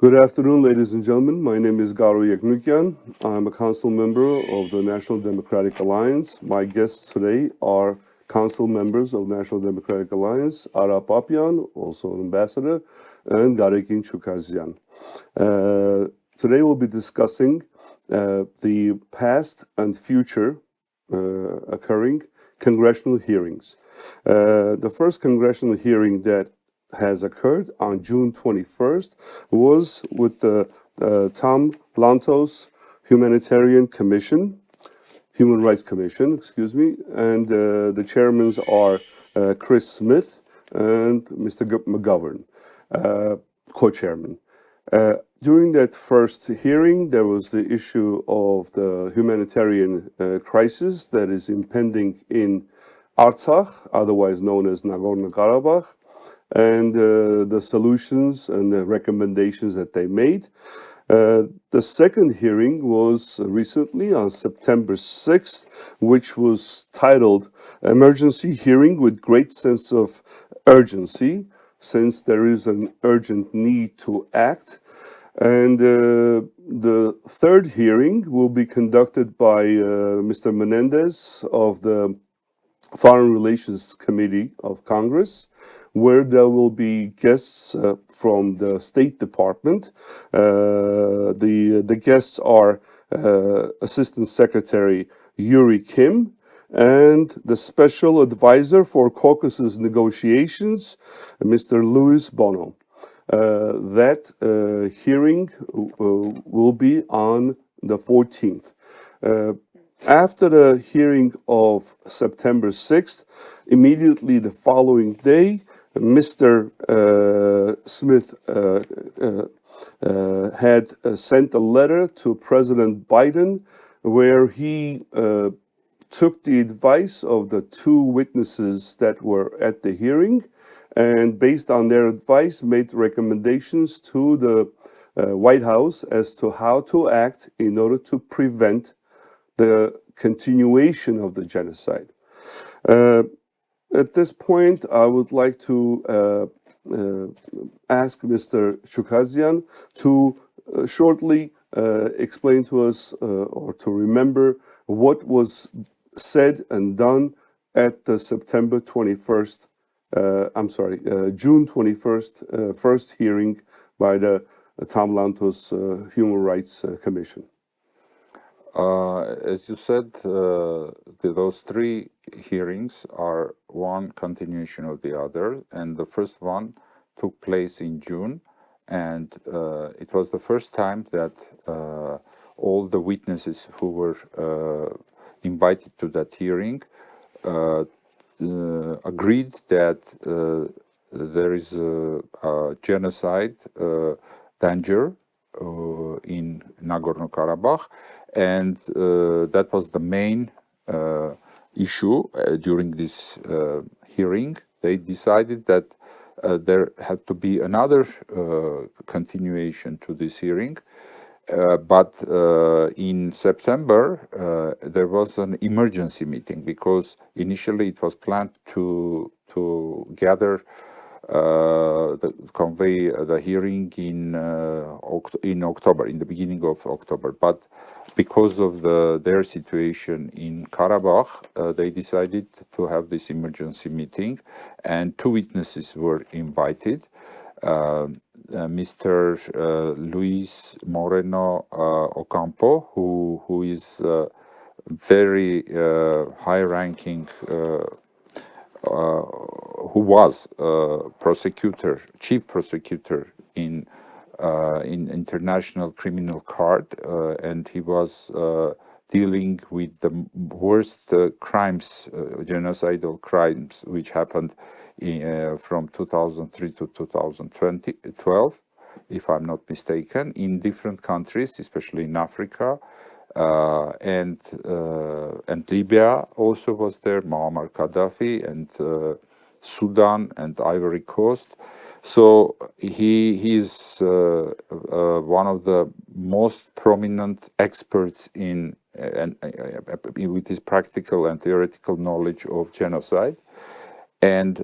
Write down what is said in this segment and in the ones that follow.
Good afternoon, ladies and gentlemen. My name is Garo Yeknukyan. I'm a council member of the National Democratic Alliance. My guests today are council members of National Democratic Alliance, Ara Papyan, also an ambassador, and Garekin Chukazyan. Today we'll be discussing the past and future occurring congressional hearings. The first congressional hearing that has occurred on June 21st was with the Tom Lantos Human Rights Commission, and the chairmen are Chris Smith and Mr. McGovern, co-chairman. During that first hearing, there was the issue of the humanitarian crisis that is impending in Artsakh, otherwise known as Nagorno-Karabakh, and the solutions and the recommendations that they made. The second hearing was recently on September 6th, which was titled Emergency Hearing with Great Sense of Urgency, since there is an urgent need to act. And the third hearing will be conducted by Mr. Menendez of the Foreign Relations Committee of Congress, where there will be guests from the State Department. The guests are Assistant Secretary Yuri Kim and the Special Advisor for Caucasus Negotiations, Mr. Luis Bono. That hearing will be on the 14th. After the hearing of September 6th, immediately the following day, Mr. Smith had sent a letter to President Biden where he took the advice of the two witnesses that were at the hearing and based on their advice made recommendations to the White House as to how to act in order to prevent the continuation of the genocide. At this point, I would like to ask Mr. Chukazyan to shortly explain to us or to remember what was said and done at the June 21st first hearing by the Tom Lantos Human Rights Commission. As you said, those three hearings are one continuation of the other, and the first one took place in June, and it was the first time that all the witnesses who were invited to that hearing agreed that there is a genocide danger in Nagorno-Karabakh, and that was the main issue during this hearing. They decided that there had to be another continuation to this hearing, but in September there was an emergency meeting because initially it was planned to gather convey the hearing in October, in the beginning of October, but because of their situation in Karabakh, they decided to have this emergency meeting, and two witnesses were invited. Mr. Luis Moreno Ocampo, who is very high-ranking, who was chief prosecutor in International Criminal Court, and he was dealing with the worst crimes, genocidal crimes, which happened from 2003 to 2012, if I'm not mistaken, in different countries, especially in Africa, and Libya also was there, Muammar Gaddafi, and Sudan and Ivory Coast. So he is one of the most prominent experts in with his practical and theoretical knowledge of genocide. And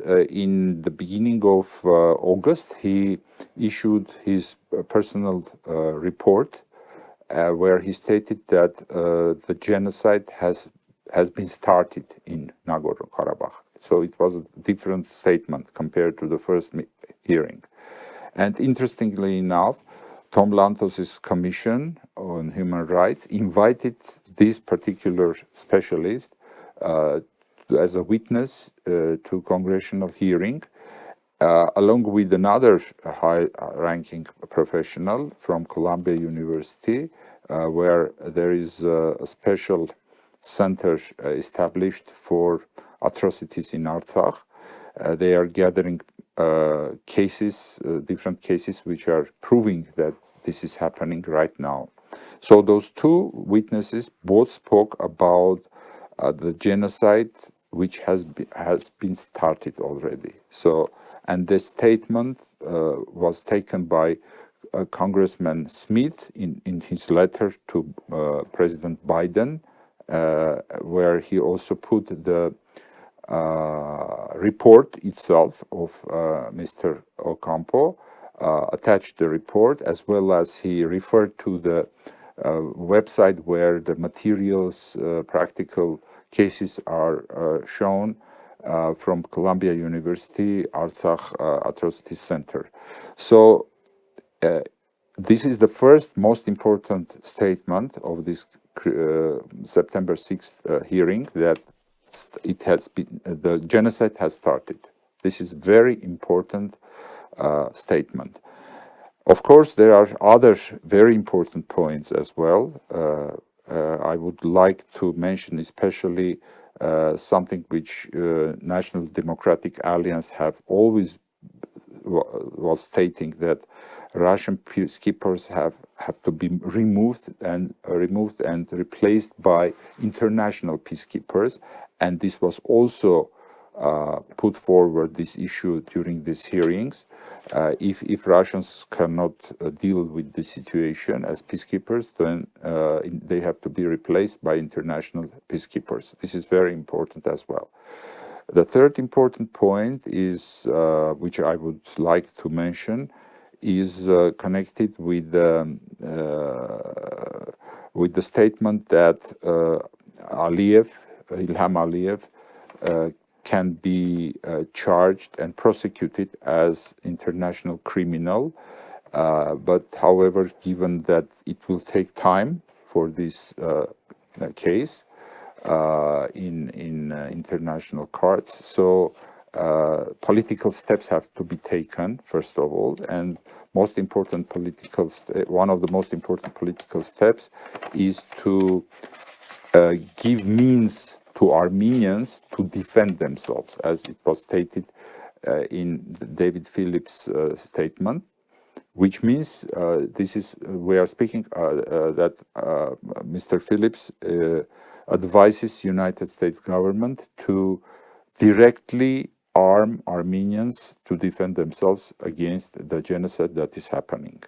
in the beginning of August, he issued his personal report where he stated that the genocide has been started in Nagorno-Karabakh. So it was a different statement compared to the first hearing. And interestingly enough, Tom Lantos's Commission on Human Rights invited this particular specialist as a witness to congressional hearing, along with another high-ranking professional from Columbia University, where there is a special center established for atrocities in Artsakh. They are gathering cases, different cases, which are proving that this is happening right now. So those two witnesses both spoke about the genocide which has been started already. So, and the statement was taken by Congressman Smith in his letter to President Biden, where he also put the report itself of Mr. Ocampo, attached the report, as well as he referred to the website where the materials, practical cases are shown from Columbia University Artsakh Atrocity Center. So this is the first most important statement of this September 6th hearing, that it has been, the genocide has started. This is very important statement. Of course, there are other very important points as well. I would like to mention especially something which National Democratic Alliance have always was stating, that Russian peacekeepers have to be removed and replaced by international peacekeepers, and this was also put forward, this issue, during these hearings. If Russians cannot deal with the situation as peacekeepers, then they have to be replaced by international peacekeepers. This is very important as well. The third important point is, which I would like to mention, is connected with the statement that Ilham Aliyev can be charged and prosecuted as international criminal, but however, given that it will take time for this case in international courts, so political steps have to be taken first of all, and most important one of the most important political steps is to give means to Armenians to defend themselves, as it was stated in David Phillips' statement, which means we are speaking that Mr. Phillips advises United States government to directly arm Armenians to defend themselves against the genocide that is happening.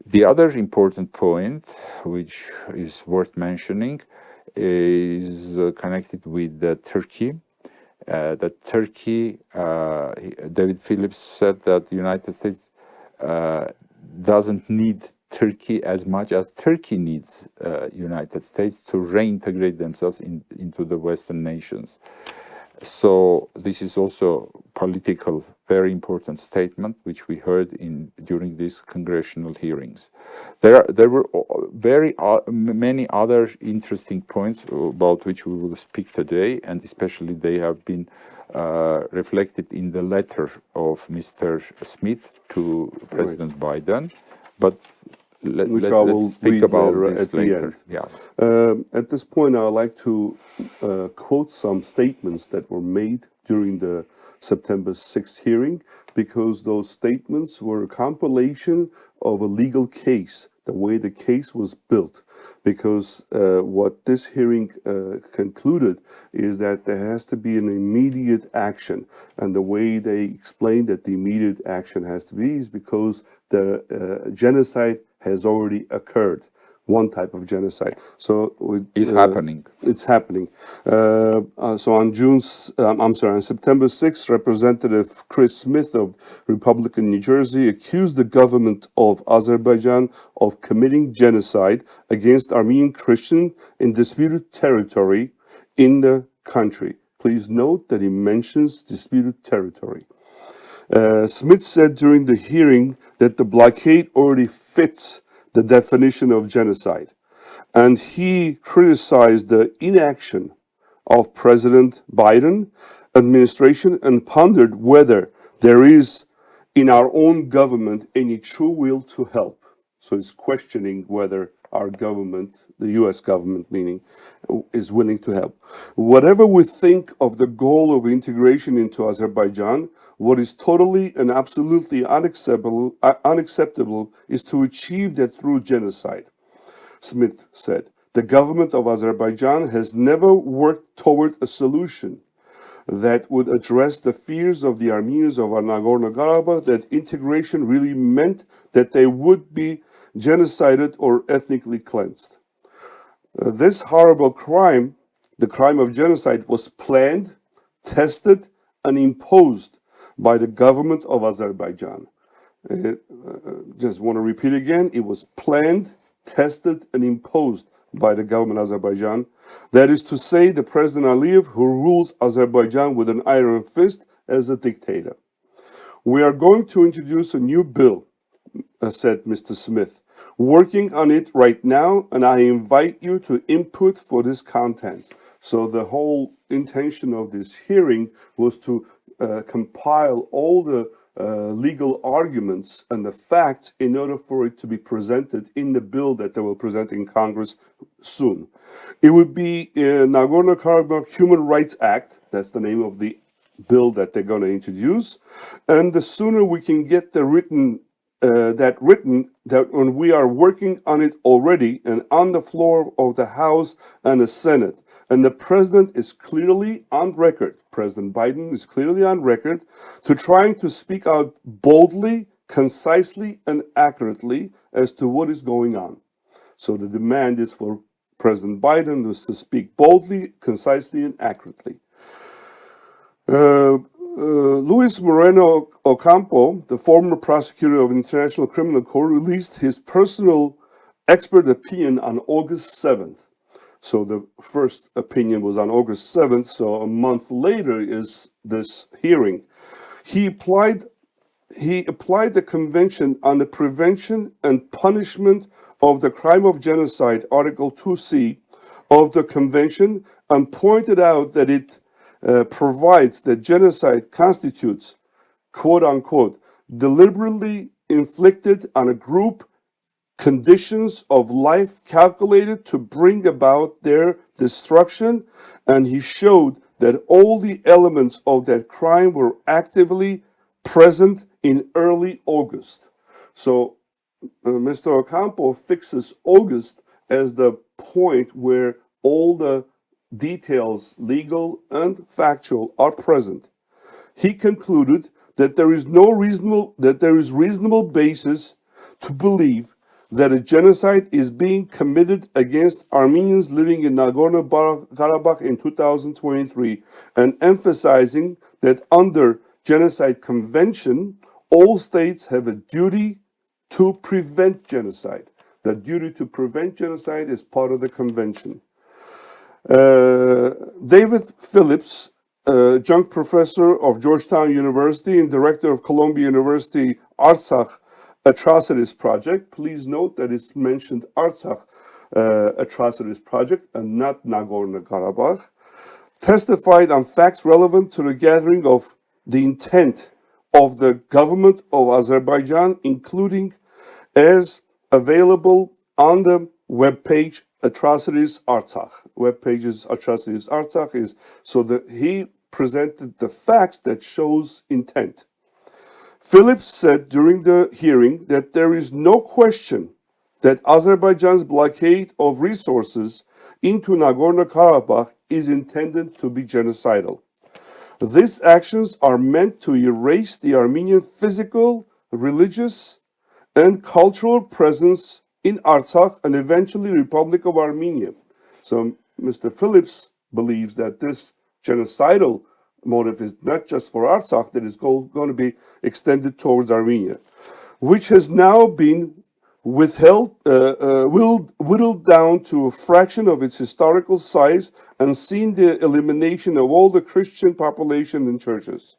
The other important point, which is worth mentioning, is connected with Turkey. That Turkey, David Phillips said that the United States doesn't need Turkey as much as Turkey needs United States to reintegrate themselves into the Western nations. So this is also political, very important statement which we heard during these congressional hearings. There were very many other interesting points about which we will speak today, and especially they have been reflected in the letter of Mr. Smith to President Biden. But let's speak about this later. Yeah. At this point, I would like to quote some statements that were made during the September 6th hearing, because those statements were a compilation of a legal case, the way the case was built. Because what this hearing concluded is that there has to be an immediate action. And the way they explained that the immediate action has to be is because the genocide has already occurred. one type of genocide. So It's happening. It's happening. So on September 6th, Representative Chris Smith of Republican New Jersey accused the government of Azerbaijan of committing genocide against Armenian Christians in disputed territory in the country. Please note that he mentions disputed territory. Smith said during the hearing that the blockade already fits the definition of genocide, and he criticized the inaction of President Biden administration and pondered whether there is in our own government any true will to help. So he's questioning whether our government, the US government meaning, is willing to help. Whatever we think of the goal of integration into Azerbaijan, what is totally and absolutely unacceptable is to achieve that through genocide, Smith said. The government of Azerbaijan has never worked toward a solution that would address the fears of the Armenians of Nagorno-Karabakh that integration really meant that they would be genocided or ethnically cleansed. This horrible crime, the crime of genocide, was planned, tested, and imposed by the government of Azerbaijan. Just want to repeat again, it was planned, tested, and imposed by the government of Azerbaijan. That is to say, the President Aliyev, who rules Azerbaijan with an iron fist as a dictator. We are going to introduce a new bill, said Mr. Smith, working on it right now, and I invite you to input for this content. So the whole intention of this hearing was to compile all the legal arguments and the facts in order for it to be presented in the bill that they will present in Congress soon. It would be Nagorno-Karabakh Human Rights Act, that's the name of the bill that they're going to introduce, and the sooner we can get the written that when we are working on it already and on the floor of the House and the Senate, and the president is clearly on record, President Biden is clearly on record, to trying to speak out boldly, concisely, and accurately as to what is going on. So the demand is for President Biden to speak boldly, concisely, and accurately. Luis Moreno Ocampo, the former prosecutor of the International Criminal Court, released his personal expert opinion on August 7th. So the first opinion was on August 7th, so a month later is this hearing. He applied the Convention on the Prevention and Punishment of the Crime of Genocide, Article 2C of the Convention, and pointed out that it provides that genocide constitutes, quote unquote, deliberately inflicted on a group conditions of life calculated to bring about their destruction, and he showed that all the elements of that crime were actively present in early August. So Mr. Ocampo fixes August as the point where all the details, legal and factual, are present. He concluded that there is reasonable basis to believe that a genocide is being committed against Armenians living in Nagorno-Karabakh in 2023, and emphasizing that under Genocide Convention, all states have a duty to prevent genocide. The duty to prevent genocide is part of the convention. David Phillips, adjunct professor of Georgetown University and director of Columbia University Artsakh Atrocities Project. Please note that it's mentioned Artsakh Atrocities Project and not Nagorno-Karabakh. Testified on facts relevant to the gathering of the intent of the government of Azerbaijan, including as available on the webpage Atrocities Artsakh. Webpages Atrocities Artsakh is so that he presented the facts that shows intent. Phillips said during the hearing that there is no question that Azerbaijan's blockade of resources into Nagorno-Karabakh is intended to be genocidal. These actions are meant to erase the Armenian physical, religious, and cultural presence in Artsakh and eventually Republic of Armenia. So Mr. Phillips believes that this genocidal motive is not just for Artsakh, that is going to be extended towards Armenia, which has now been whittled down to a fraction of its historical size and seen the elimination of all the Christian population and churches.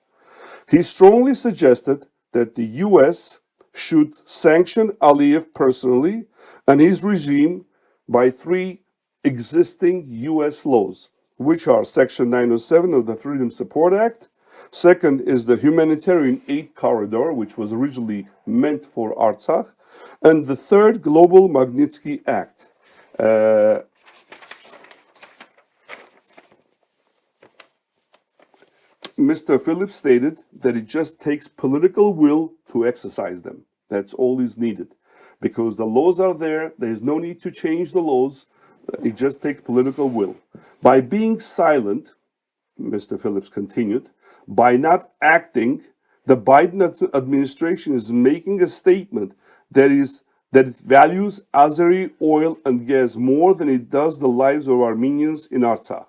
He strongly suggested that the US should sanction Aliyev personally and his regime by 3 existing US laws, which are Section 907 of the Freedom Support Act. Second is the Humanitarian Aid Corridor, which was originally meant for Artsakh. And the third, Global Magnitsky Act. Mr. Phillips stated that it just takes political will to exercise them. That's all is needed. Because the laws are there, there is no need to change the laws. It just takes political will. By being silent, Mr. Phillips continued, by not acting, the Biden administration is making a statement that it values Azeri oil and gas more than it does the lives of Armenians in Artsakh.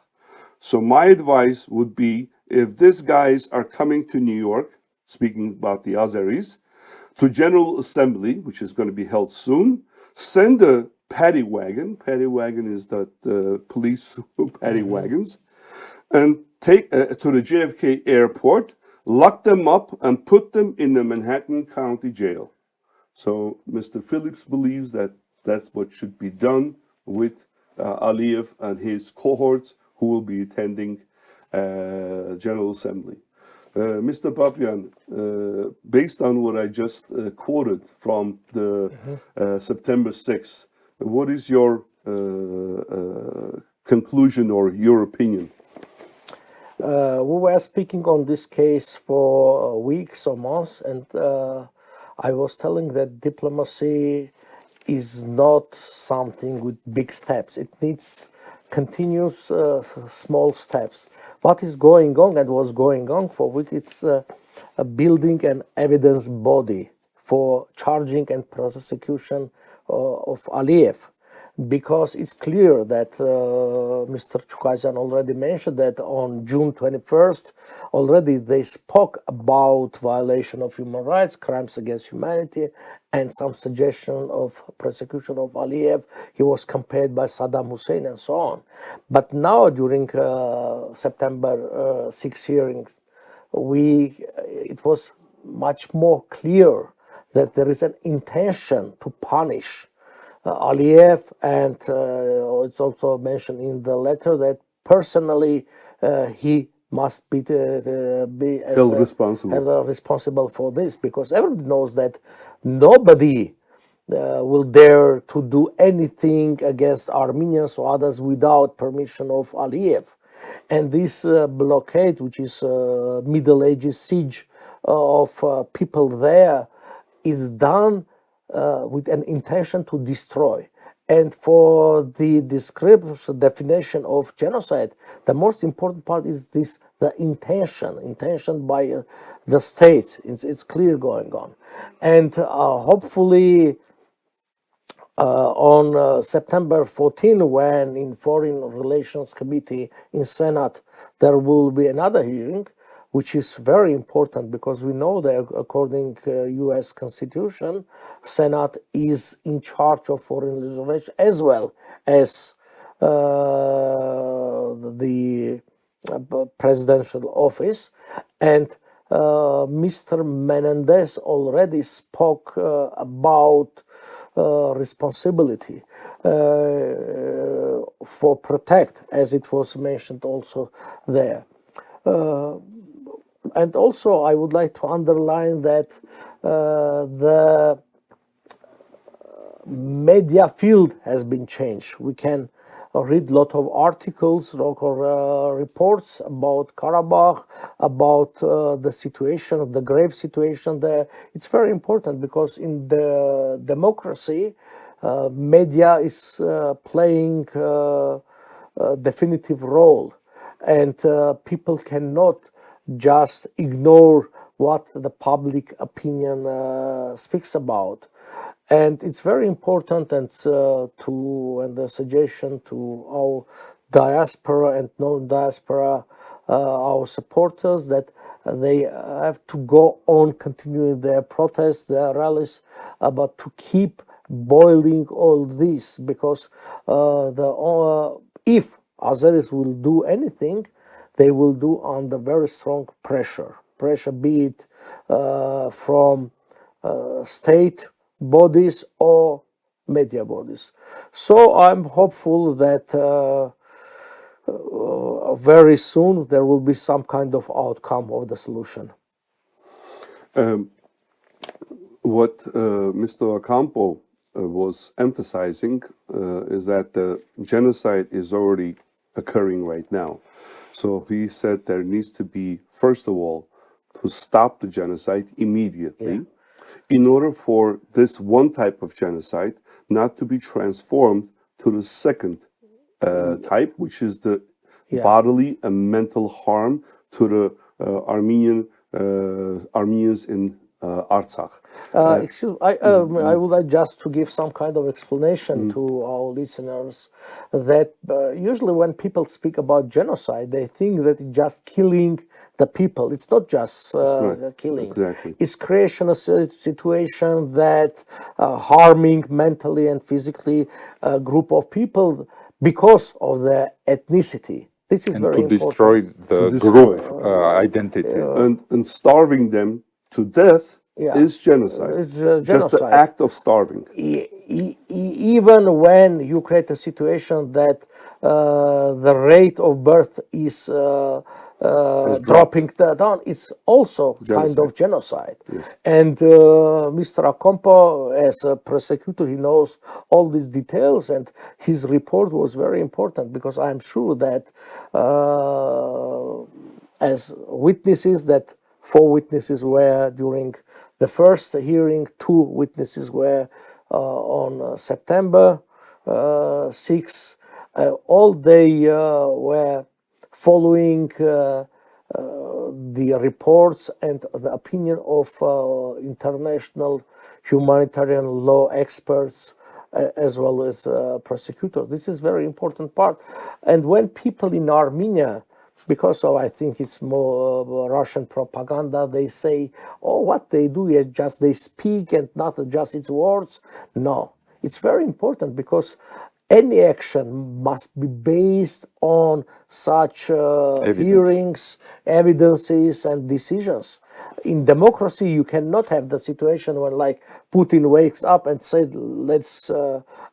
So my advice would be, if these guys are coming to New York, speaking about the Azeris, to General Assembly, which is going to be held soon, send a paddy wagon. Paddy wagon is that police paddy wagons, and take to the JFK airport, lock them up, and put them in the Manhattan County Jail. So Mr. Phillips believes that that's what should be done with Aliyev and his cohorts who will be attending General Assembly. Mr. Papian, based on what I just quoted from the September 6th, what is your conclusion or your opinion? We were speaking on this case for weeks or months, and I was telling that diplomacy is not something with big steps. It needs continuous small steps. What is going on and was going on for which it's building an evidence body for charging and prosecution of Aliyev. Because it's clear that Mr. Chukazyan already mentioned that on June 21st, already they spoke about violation of human rights, crimes against humanity, and some suggestion of prosecution of Aliyev. He was compared by Saddam Hussein and so on. But now during September 6 hearings, it was much more clear that there is an intention to punish Aliyev, and it's also mentioned in the letter that personally he must be held responsible for this, because everybody knows that nobody will dare to do anything against Armenians or others without permission of Aliyev. And this blockade, which is Middle Ages siege of people there, is done with an intention to destroy. And for the definition of genocide, the most important part is the intention by the state. It's clear going on. And hopefully on September 14, when in Foreign Relations Committee in Senate, there will be another hearing, which is very important because we know that according to US Constitution, Senate is in charge of foreign relations as well as the presidential office. And Mr. Menendez already spoke about responsibility for protect, as it was mentioned also there. And also, I would like to underline that the media field has been changed. We can read a lot of articles, local reports about Karabakh, about the situation, the grave situation there. It's very important because in the democracy, media is playing a definitive role, and people cannot just ignore what the public opinion speaks about. And it's very important and the suggestion to our diaspora and non-diaspora, our supporters, that they have to go on continuing their protests, their rallies, but to keep boiling all this, because if Azeris will do anything, they will do under very strong pressure, be it from state bodies or media bodies. So I'm hopeful that very soon there will be some kind of outcome of the solution. What Mr. Ocampo was emphasizing is that the genocide is already occurring right now. So he said there needs to be, first of all, to stop the genocide immediately, in order for this one type of genocide not to be transformed to the second type, which is the bodily and mental harm to the Armenians in Artsakh. Excuse me, I would like just to give some kind of explanation to our listeners that usually when people speak about genocide, they think that it's just killing the people. It's not just killing. Exactly. It's creation of a situation that harming mentally and physically a group of people because of their ethnicity. This is very important. Destroy the group identity. And starving them to death is genocide. It's genocide. Just the act of starving. Even when you create a situation that the rate of birth is dropping down, it's also kind of genocide. Yes. And Mr. Ocampo, as a prosecutor, he knows all these details, and his report was very important, because I'm sure that as witnesses, that 4 witnesses were during the first hearing, 2 witnesses were on September 6. All they were following the reports and the opinion of international humanitarian law experts, as well as prosecutors. This is very important part. And when people in Armenia, because of, I think it's more Russian propaganda, they say, oh, what they do is just they speak and not just its words. No, it's very important, because any action must be based on such hearings, evidences, and decisions. In democracy, you cannot have the situation when, like, Putin wakes up and said, let's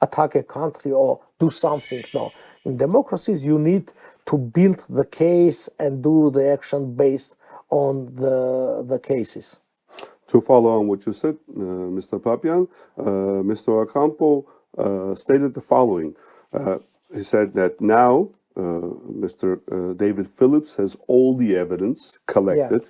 attack a country or do something. No, in democracies, you need to build the case and do the action based on the cases. To follow on what you said, Mr. Papian, Mr. Ocampo stated the following. He said that now Mr. David Phillips has all the evidence collected.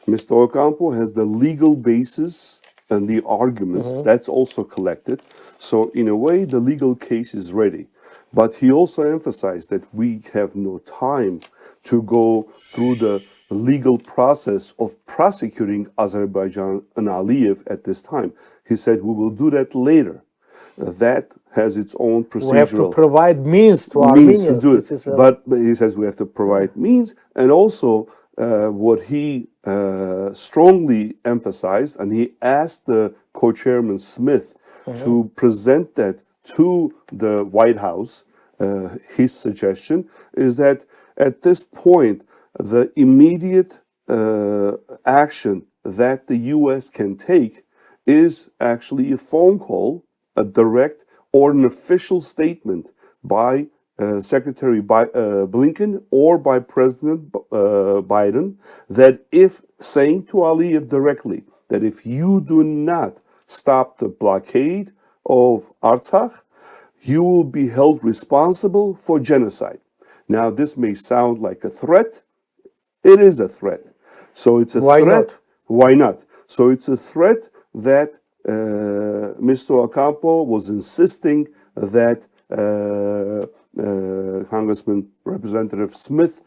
Mr. Ocampo has the legal basis and the arguments. That's also collected. So in a way, the legal case is ready. But he also emphasized that we have no time to go through the legal process of prosecuting Azerbaijan and Aliyev at this time. He said we will do that later. That has its own procedural. We have to provide means to Armenians. To do it. But he says we have to provide means, and also what he strongly emphasized, and he asked the co-chairman Smith to present that to the White House. His suggestion is that at this point, the immediate action that the U.S. can take is actually a phone call, a direct or an official statement by Secretary Blinken or by President Biden, that if saying to Aliyev directly that if you do not stop the blockade of Artsakh, you will be held responsible for genocide. Now, this may sound like a threat. It is a threat. So it's a threat. Not? Why not? So it's a threat that Mr. Ocampo was insisting that Congressman Representative Smith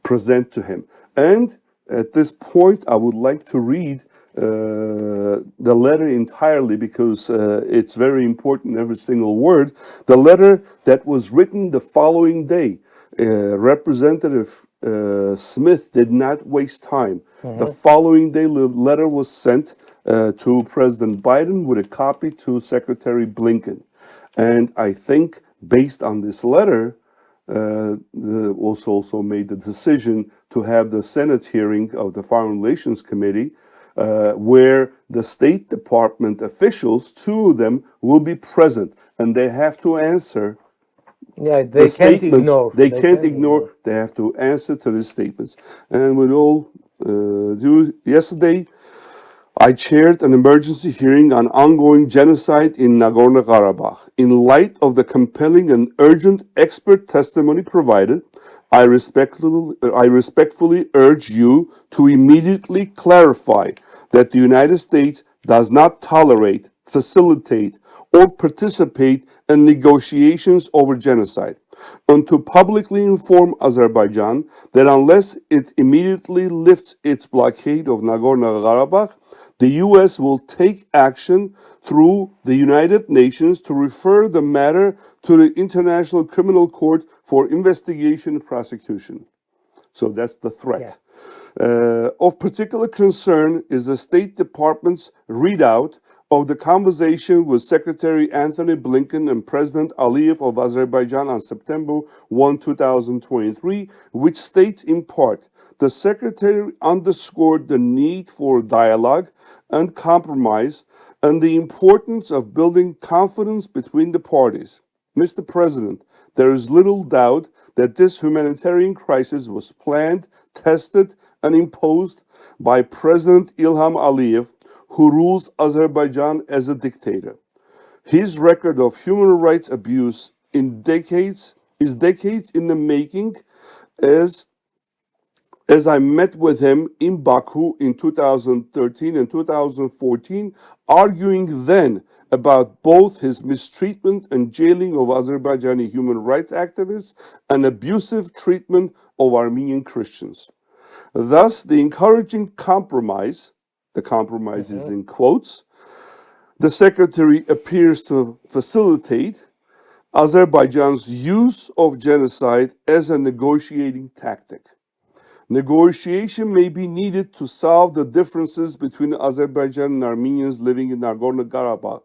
present to him. And at this point, I would like to read the letter entirely because it's very important, every single word. The letter that was written the following day, Representative Smith did not waste time. The following day, the letter was sent to President Biden with a copy to Secretary Blinken. And I think based on this letter, also made the decision to have the Senate hearing of the Foreign Relations Committee, where the State Department officials, two of them, will be present, and they have to answer. Yeah, they can't ignore. They can't ignore. They have to answer to the statements. And with all due, yesterday, I chaired an emergency hearing on ongoing genocide in Nagorno-Karabakh. In light of the compelling and urgent expert testimony provided, I respectfully urge you to immediately clarify that the United States does not tolerate, facilitate, or participate in negotiations over genocide, and to publicly inform Azerbaijan that unless it immediately lifts its blockade of Nagorno-Karabakh, the U.S. will take action through the United Nations to refer the matter to the International Criminal Court for investigation and prosecution. So that's the threat. Of particular concern is the State Department's readout of the conversation with Secretary Anthony Blinken and President Aliyev of Azerbaijan on September 1, 2023, which states in part, the Secretary underscored the need for dialogue and compromise and the importance of building confidence between the parties. Mr. President, there is little doubt that this humanitarian crisis was planned, tested, and imposed by President Ilham Aliyev, who rules Azerbaijan as a dictator. His record of human rights abuse is decades in the making, as I met with him in Baku in 2013 and 2014, arguing then about both his mistreatment and jailing of Azerbaijani human rights activists and abusive treatment of Armenian Christians. Thus, the encouraging compromise, the compromise is in quotes, the Secretary appears to facilitate Azerbaijan's use of genocide as a negotiating tactic. Negotiation may be needed to solve the differences between Azerbaijan and Armenians living in Nagorno-Karabakh,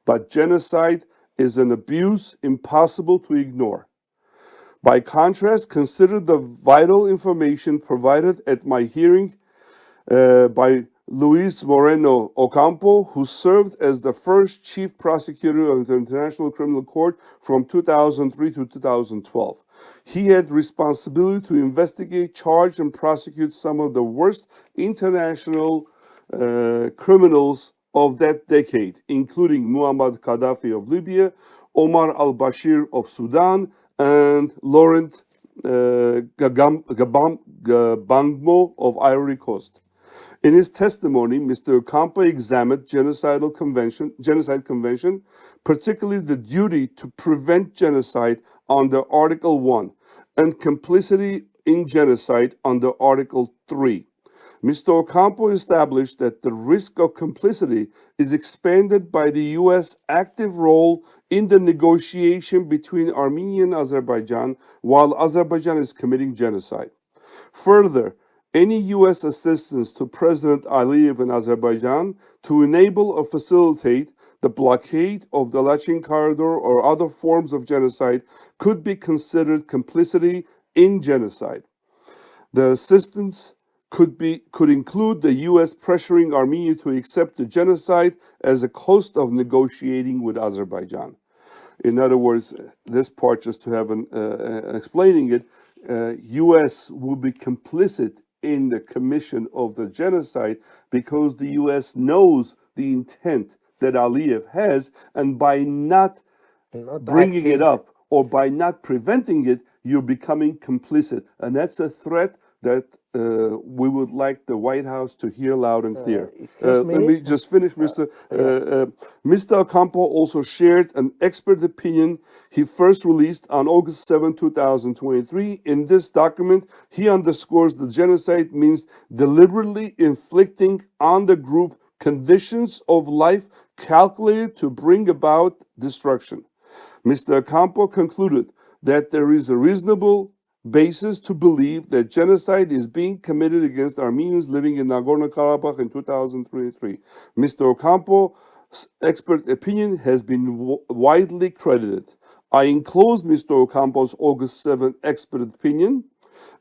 but genocide is an abuse impossible to ignore. By contrast, consider the vital information provided at my hearing by Luis Moreno Ocampo, who served as the first chief prosecutor of the International Criminal Court from 2003 to 2012. He had responsibility to investigate, charge, and prosecute some of the worst international criminals of that decade, including Muammar Gaddafi of Libya, Omar al-Bashir of Sudan, and Laurent Gbagbo of Ivory Coast. In his testimony, Mr. Ocampo examined genocide convention, particularly the duty to prevent genocide under Article 1 and complicity in genocide under Article 3. Mr. Ocampo established that the risk of complicity is expanded by the U.S. active role in the negotiation between Armenia and Azerbaijan while Azerbaijan is committing genocide. Further, any U.S. assistance to President Aliyev in Azerbaijan to enable or facilitate the blockade of the Lachin Corridor or other forms of genocide could be considered complicity in genocide. The assistance could include the U.S. pressuring Armenia to accept the genocide as a cost of negotiating with Azerbaijan. In other words, this part, just to have explaining it, U.S. will be complicit in the commission of the genocide because the U.S. knows the intent that Aliyev has, and by not bringing it up or by not preventing it, you're becoming complicit. And that's a threat that we would like the White House to hear loud and clear. Excuse me? Let me just finish, Mr. Mr. Ocampo also shared an expert opinion he first released on August 7, 2023. In this document, he underscores the genocide means deliberately inflicting on the group conditions of life calculated to bring about destruction. Mr. Ocampo concluded that there is a reasonable basis to believe that genocide is being committed against Armenians living in Nagorno-Karabakh in 2023. Mr. Ocampo's expert opinion has been widely credited. I enclosed Mr. Ocampo's August 7 expert opinion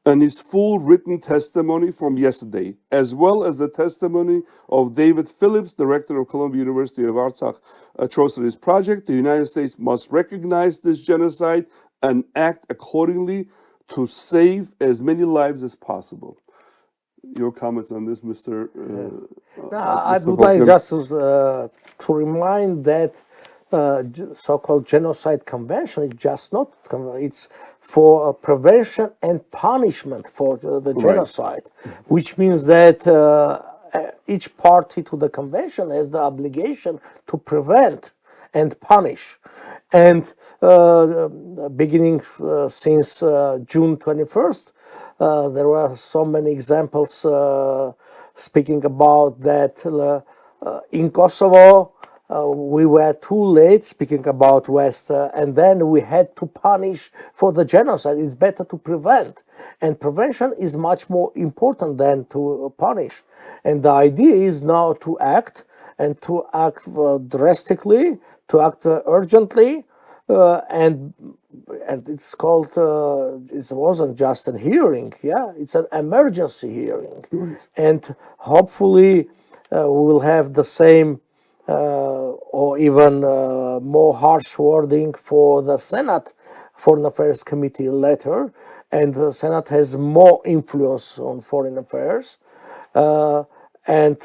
and his full written testimony from yesterday, as well as the testimony of David Phillips, director of Columbia University of Artsakh Atrocities Project. The United States must recognize this genocide and act accordingly to save as many lives as possible. Your comments on this, Mr. I would like just to remind that so-called genocide convention is just not, it's for prevention and punishment for the genocide, which means that each party to the convention has the obligation to prevent and punish. And beginning since June 21st, there were so many examples speaking about that in Kosovo, we were too late speaking about West, and then we had to punish for the genocide. It's better to prevent, and prevention is much more important than to punish. And the idea is now to act, and to act drastically, to act urgently, and it's called, it wasn't just a hearing, it's an emergency hearing. And hopefully we will have the same or even more harsh wording for the Senate Foreign Affairs Committee later, and the Senate has more influence on foreign affairs. And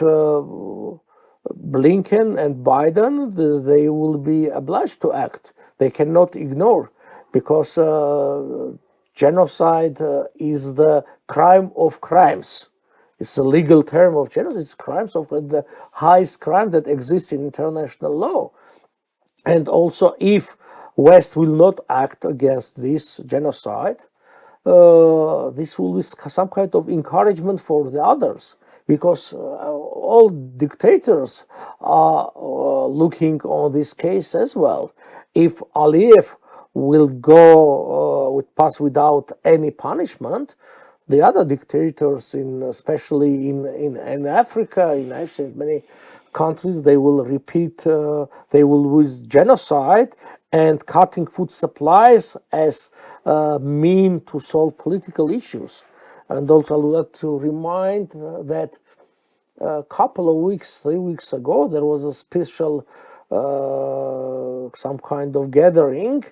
Blinken and Biden, they will be obliged to act. They cannot ignore, because genocide is the crime of crimes. It's the legal term of genocide. It's crimes of the highest crime that exists in international law. And also, if West will not act against this genocide, this will be some kind of encouragement for the others, because all dictators are looking on this case as well. If Aliyev will go would pass without any punishment, the other dictators, especially in Africa, in many countries, they will repeat, they will use genocide and cutting food supplies as a mean to solve political issues. And also I would like to remind that a couple of weeks, 3 weeks ago, there was a special some kind of gathering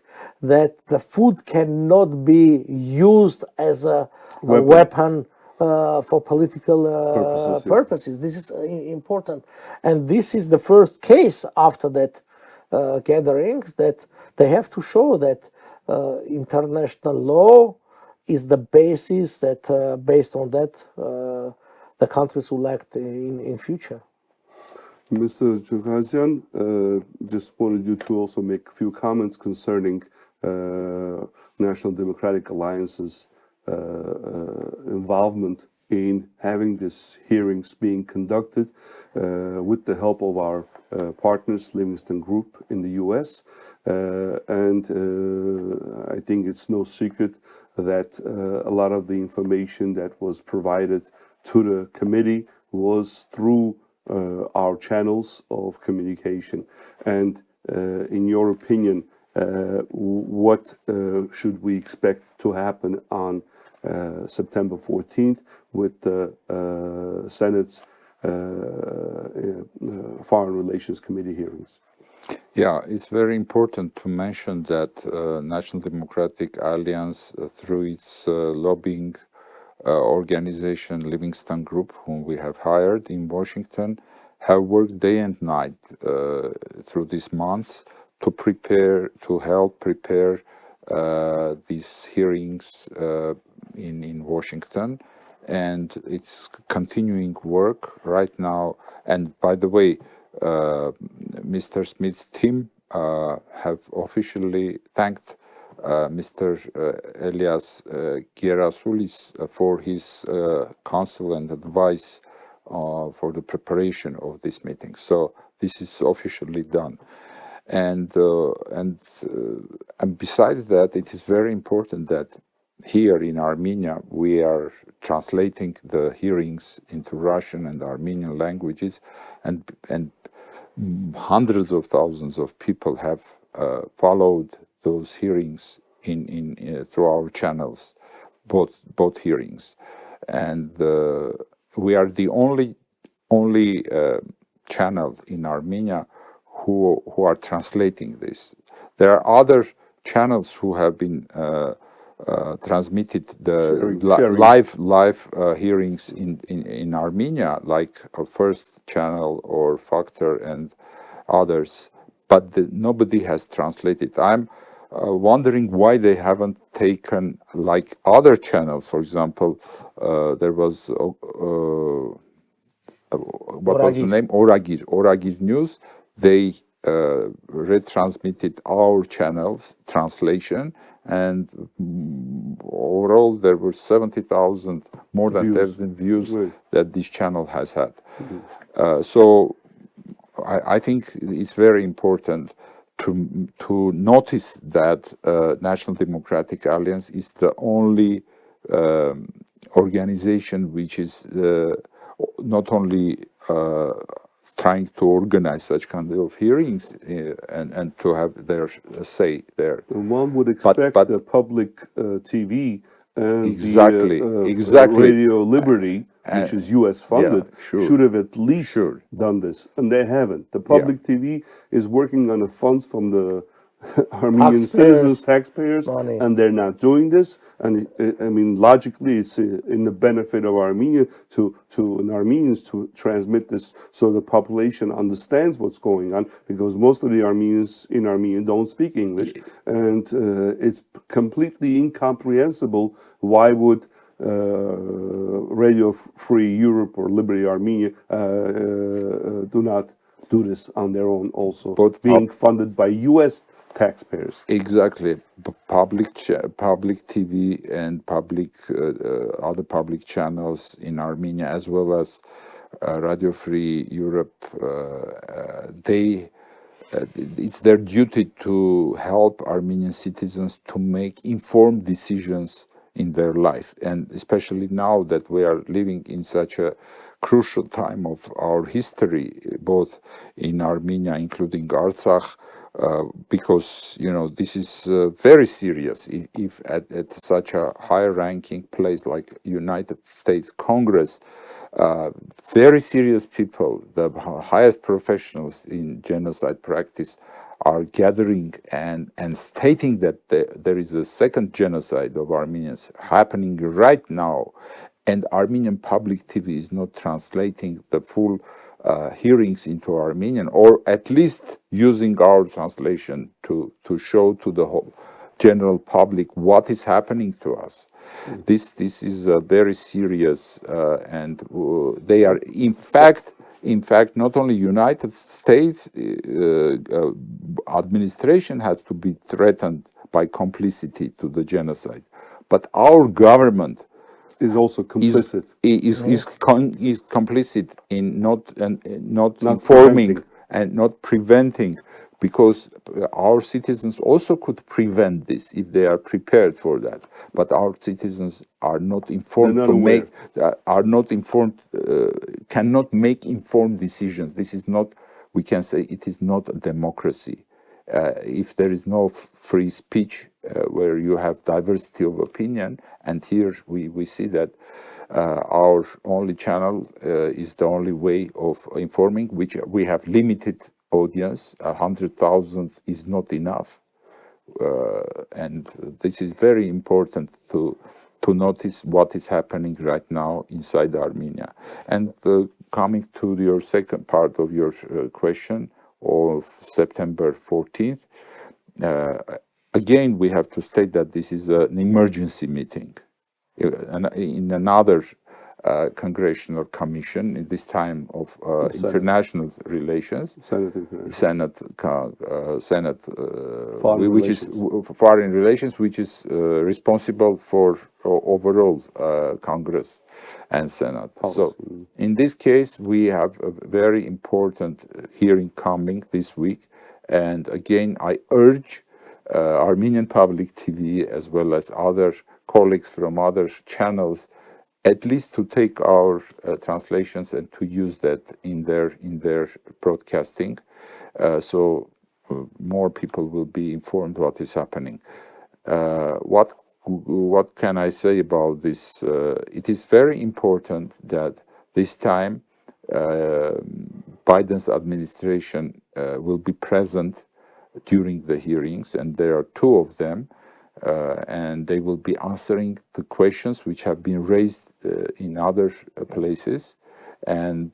that the food cannot be used as a weapon for political purposes. This is important. And this is the first case after that gathering, that they have to show that international law is the basis, that based on that the countries will act in future. Mr. Jurgazian, just wanted you to also make a few comments concerning National Democratic Alliance's involvement in having these hearings being conducted with the help of our partners, Livingston Group in the US. And I think it's no secret that a lot of the information that was provided to the committee was through our channels of communication. And in your opinion, what should we expect to happen on September 14th with the Senate's Foreign Relations Committee hearings? Yeah, it's very important to mention that National Democratic Alliance, through its lobbying organization Livingston Group, whom we have hired in Washington, have worked day and night through these months to prepare, to help prepare these hearings in Washington. and it's continuing work right now. And by the way, Mr. Smith's team have officially thanked Mr. Elias Gerasulis for his counsel and advice for the preparation of this meeting. So this is officially done. And besides that, it is very important that here in Armenia we are translating the hearings into Russian and Armenian languages, and hundreds of thousands of people have followed those hearings in through our channels, both hearings, and we are the only channel in Armenia who are translating this. There are other channels who have been transmitted the live hearings in Armenia, like First Channel or Factor and others, but nobody has translated. I'm wondering why they haven't taken like other channels. For example, there was what was the name? Oragir News. They retransmitted our channel's translation, and overall there were 70,000, more than 70,000 views that this channel has had. So I think it's very important to notice that National Democratic Alliance is the only organization which is not only trying to organize such kind of hearings and to have their say there. And one would expect the public TV and exactly. Radio Liberty, which is U.S. funded, should have at least done this, and they haven't. The public TV is working on the funds from the Armenian citizens, taxpayers, money. And they're not doing this. And I mean, logically, it's in the benefit of Armenia to Armenians to transmit this so the population understands what's going on, because most of the Armenians in Armenia don't speak English, and it's completely incomprehensible. Why would Radio Free Europe or Liberty Armenia do not do this on their own also, being funded by U.S. taxpayers? Exactly. Public TV and other public channels in Armenia, as well as Radio Free Europe, it's their duty to help Armenian citizens to make informed decisions in their life, and especially now that we are living in such a crucial time of our history, both in Armenia, including Artsakh, because this is very serious. If at such a high-ranking place like United States Congress, very serious people, the highest professionals in genocide practice, are gathering and stating that there is a second genocide of Armenians happening right now, and Armenian public TV is not translating the full hearings into Armenian, or at least using our translation to show to the whole general public what is happening to us. This is very serious, and they are in fact, not only United States administration has to be threatened by complicity to the genocide, but our government is also complicit. Is complicit in not informing and not preventing, because our citizens also could prevent this if they are prepared for that. But our citizens are not informed cannot make informed decisions. This is not, we can say, it is not a democracy. If there is no free speech where you have diversity of opinion, and here we see that our only channel is the only way of informing, which we have limited audience. 100,000 is not enough, and this is very important to notice what is happening right now inside Armenia. And coming to your second part of your question of September 14th, again we have to state that this is an emergency meeting. In another congressional commission in this time of international relations, Senate, which is foreign relations, which is responsible for overall Congress and Senate. Policy. So in this case, we have a very important hearing coming this week, and again, I urge Armenian public TV as well as other colleagues from other channels at least to take our translations and to use that in their broadcasting, so more people will be informed what is happening. What can I say about this? It is very important that this time Biden's administration will be present during the hearings, and there are two of them, and they will be answering the questions which have been raised in other places, and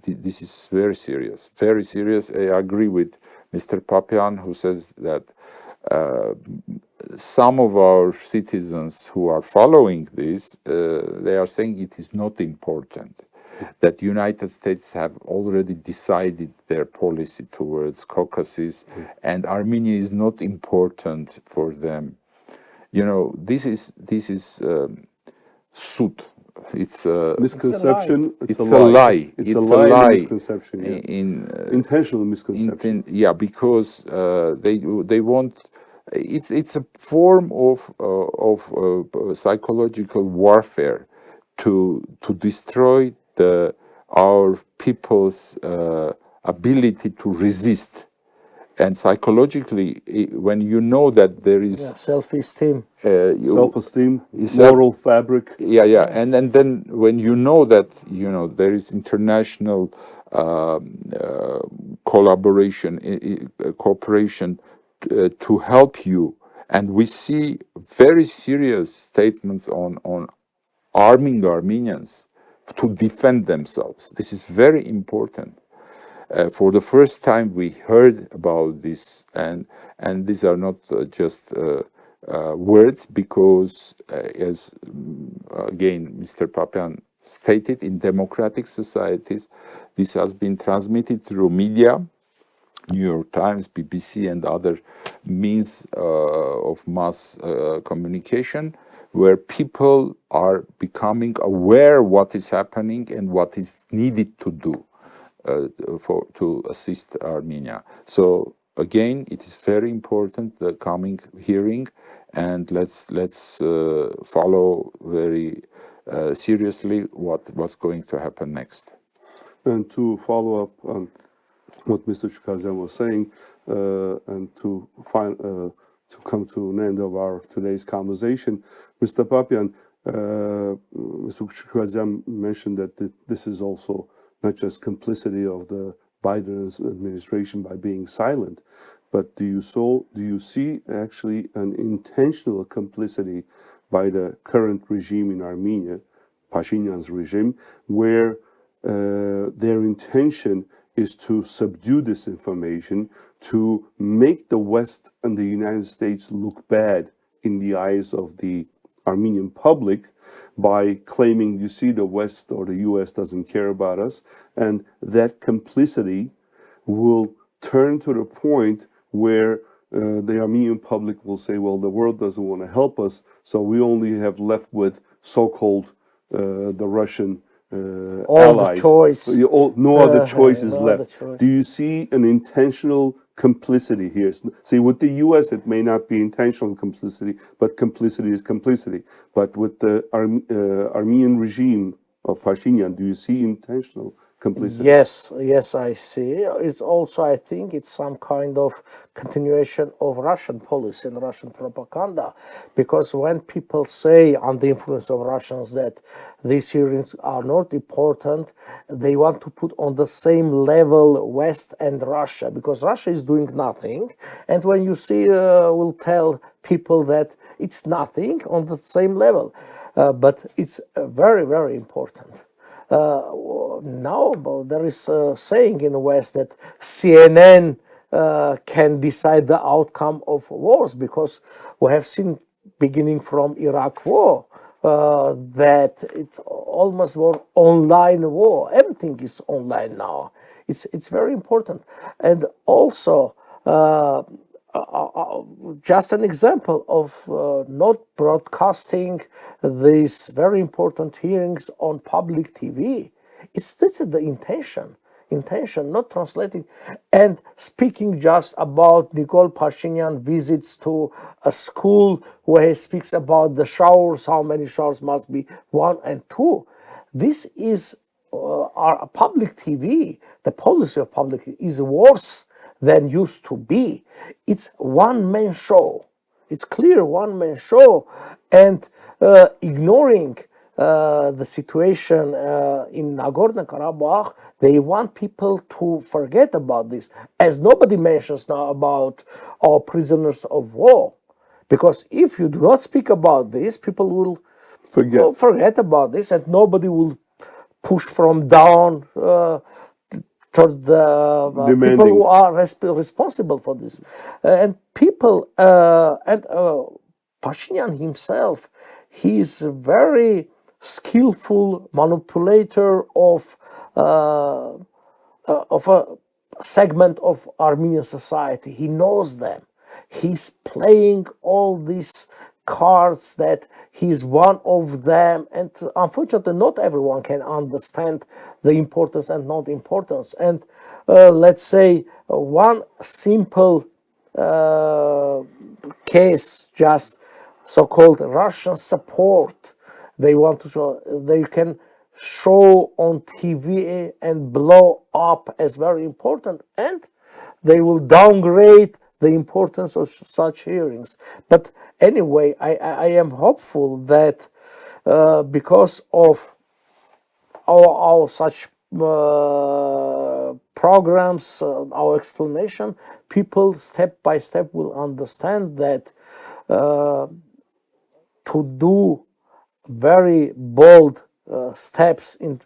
this is very serious, very serious. I agree with Mr. Papian, who says that some of our citizens who are following this, they are saying it is not important, that United States have already decided their policy towards Caucasus, and Armenia is not important for them. You know, this is sud. It's a misconception. It's a lie. It's a lie. Misconception. Intentional misconception. Yeah, because they want. It's a form of psychological warfare to destroy our people's ability to resist. And psychologically, when you know that there is self-esteem, moral fabric, and then when you know that there is international cooperation to help you, and we see very serious statements on arming Armenians to defend themselves. This is very important. For the first time, we heard about this, and these are not just words, because, as again Mr. Papian stated, in democratic societies, this has been transmitted through media, New York Times, BBC, and other means of mass communication, where people are becoming aware what is happening and what is needed to do. To assist Armenia. So again, it is very important, the coming hearing, and let's follow very seriously what's going to happen next. And to follow up on what Mr. Chukazyan was saying, and to come to an end of our today's conversation, Mr. Papian, Mr. Chukazyan mentioned that this is also not just complicity of the Biden administration by being silent, but do you see actually an intentional complicity by the current regime in Armenia, Pashinyan's regime, where their intention is to subdue this information, to make the West and the United States look bad in the eyes of the Armenian public, by claiming, you see, the West or the US doesn't care about us, and that complicity will turn to the point where the Armenian public will say, well, the world doesn't want to help us, so we only have left with so-called the Russian allies. No other choices left. Do you see an intentional complicity here? See, with the U.S., it may not be intentional complicity, but complicity is complicity. But with the Armenian regime of Pashinyan, do you see intentional complicity? Yes, I see. It's also, I think, it's some kind of continuation of Russian policy and Russian propaganda, because when people say, under the influence of Russians, that these hearings are not important, they want to put on the same level West and Russia, because Russia is doing nothing, and when you see, will tell people that it's nothing on the same level, but it's very, very important. Now there is a saying in the West that CNN can decide the outcome of wars, because we have seen, beginning from Iraq war, that it almost were online war. Everything is online now. It's very important. And also, just an example of not broadcasting these very important hearings on public TV. This is the intention, not translating and speaking just about Nikol Pashinyan visits to a school where he speaks about the showers, how many showers must be, 1 and 2. This is our public TV. The policy of public TV is worse than used to be. It's one-man show. It's clear one-man show, and ignoring the situation in Nagorno-Karabakh, they want people to forget about this, as nobody mentions now about our prisoners of war. Because if you do not speak about this, people will forget about this, and nobody will push from down toward the people who are responsible for this. And people, and Pashinyan himself, he is a very skillful manipulator of a segment of Armenian society. He knows them. He's playing all these cards that he's one of them, and unfortunately not everyone can understand the importance and not importance. And let's say one simple case, just so-called Russian support, they want to show, they can show on TV and blow up as very important, and they will downgrade the importance of such hearings. But anyway, I am hopeful that because of our such programs, our explanation, people step by step will understand that to do very bold steps in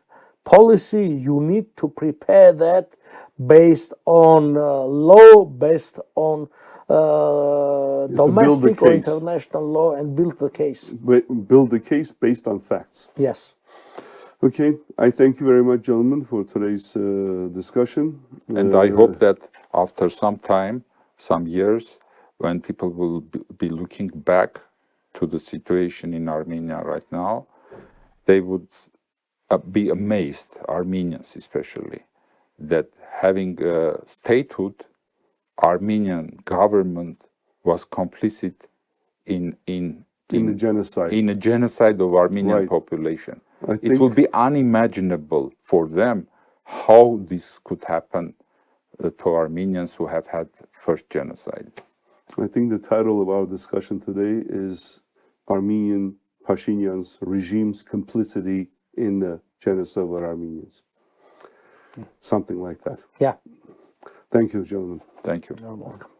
policy, you need to prepare that based on law, based on domestic or international law, and build the case. Build the case based on facts. Yes. Okay, I thank you very much, gentlemen, for today's discussion. And I hope that after some time, some years, when people will be looking back to the situation in Armenia right now, they would be amazed, Armenians especially, that having a statehood, Armenian government was complicit in the genocide. In a genocide of Armenian population. It will be unimaginable for them how this could happen to Armenians who have had first genocide. I think the title of our discussion today is Armenian Pashinyan's regime's complicity in the genocide of Armenians. Something like that. Yeah. Thank you, gentlemen. Thank you. You're welcome.